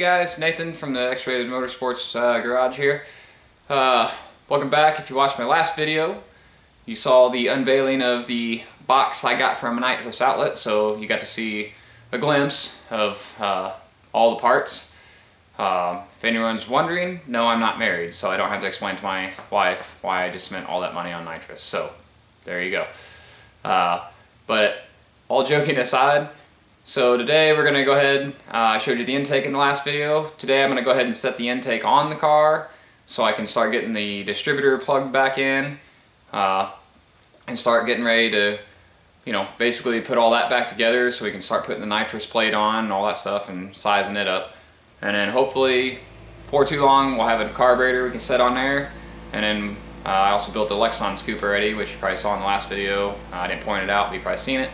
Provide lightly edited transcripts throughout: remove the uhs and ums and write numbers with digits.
guys, Nathan from the X-Rated Motorsports Garage here. Welcome back. If you watched my last video, you saw the unveiling of the box I got from Nitrous Outlet, so you got to see a glimpse of all the parts. If anyone's wondering, no, I'm not married, so I don't have to explain to my wife why I just spent all that money on nitrous. So there you go. But all joking aside, so today we're going to go ahead, I showed you the intake in the last video. Today I'm going to go ahead and set the intake on the car so I can start getting the distributor plugged back in and start getting ready to, you know, basically put all that back together so we can start putting the nitrous plate on and all that stuff and sizing it up. And then hopefully, before too long, we'll have a carburetor we can set on there. And then I also built a Lexan scoop already, which you probably saw in the last video. I didn't point it out, but you've probably seen it.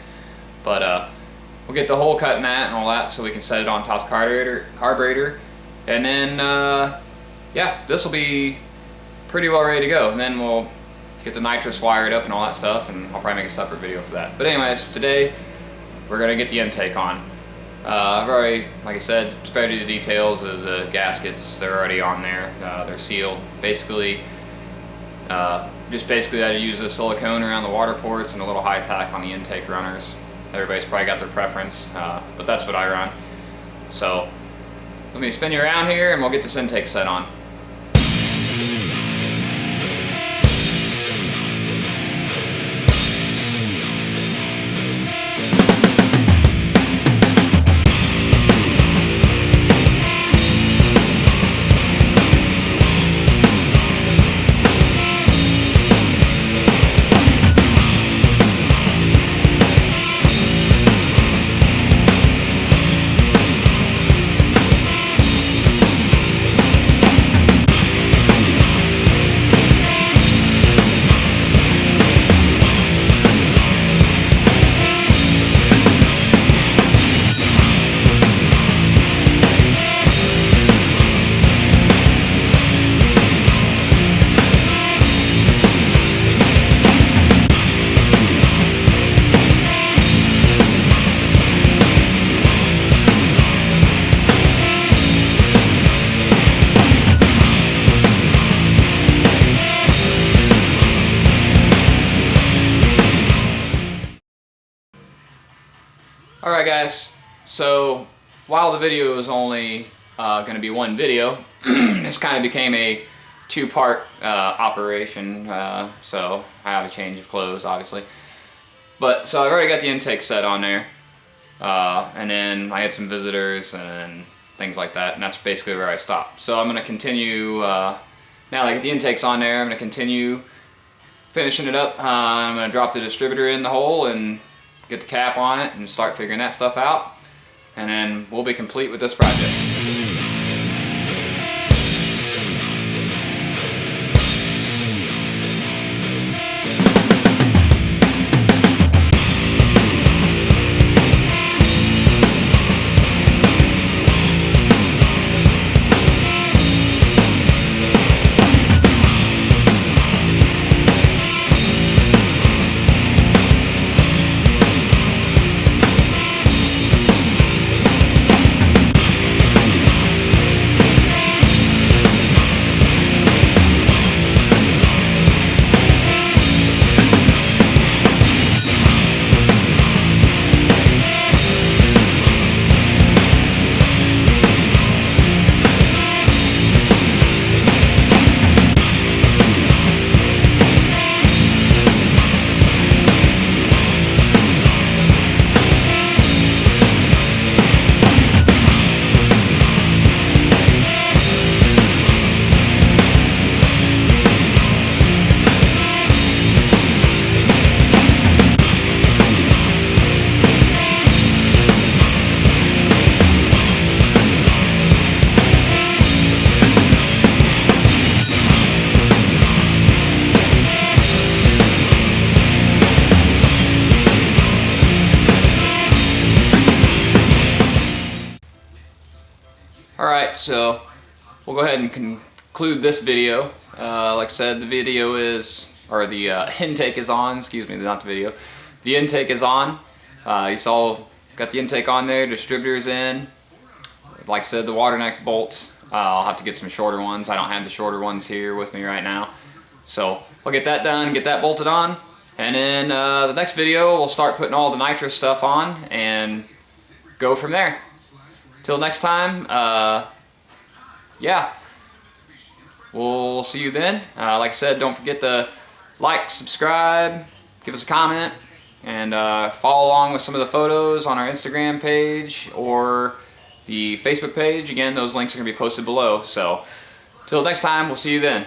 But we'll get the hole cut in that and all that so we can set it on top of the carburetor. And then, yeah, this will be pretty well ready to go. And then we'll get the nitrous wired up and all that stuff, and I'll probably make a separate video for that. But anyways, today we're going to get the intake on. I've already, like I said, spared you the details of the gaskets. They're already on there. They're sealed. Basically, just basically I use a silicone around the water ports and a little high tack on the intake runners. Everybody's probably got their preference, but that's what I run. So let me spin you around here and we'll get this intake set on. Alright guys, so while the video is only going to be one video, this kind of became a two-part operation, so I have a change of clothes obviously. But so I've already got the intake set on there, and then I had some visitors and things like that, and that's basically where I stopped. So I'm going to continue, now that the intake's on there, I'm going to continue finishing it up. I'm going to drop the distributor in the hole and get the cap on it and start figuring that stuff out, and then we'll be complete with this project. Alright, so we'll go ahead and conclude this video. Like I said, the video is, or the intake is on, excuse me, not the video. The intake is on. You saw, got the intake on there, distributors in. like I said, the water neck bolts. I'll have to get some shorter ones. I don't have the shorter ones here with me right now. So we'll get that done, get that bolted on, and then the next video we'll start putting all the nitrous stuff on and go from there. Till next time, yeah, we'll see you then. Like I said, don't forget to like, subscribe, give us a comment, and follow along with some of the photos on our Instagram page or the Facebook page. Again, those links are going to be posted below. So till next time, we'll see you then.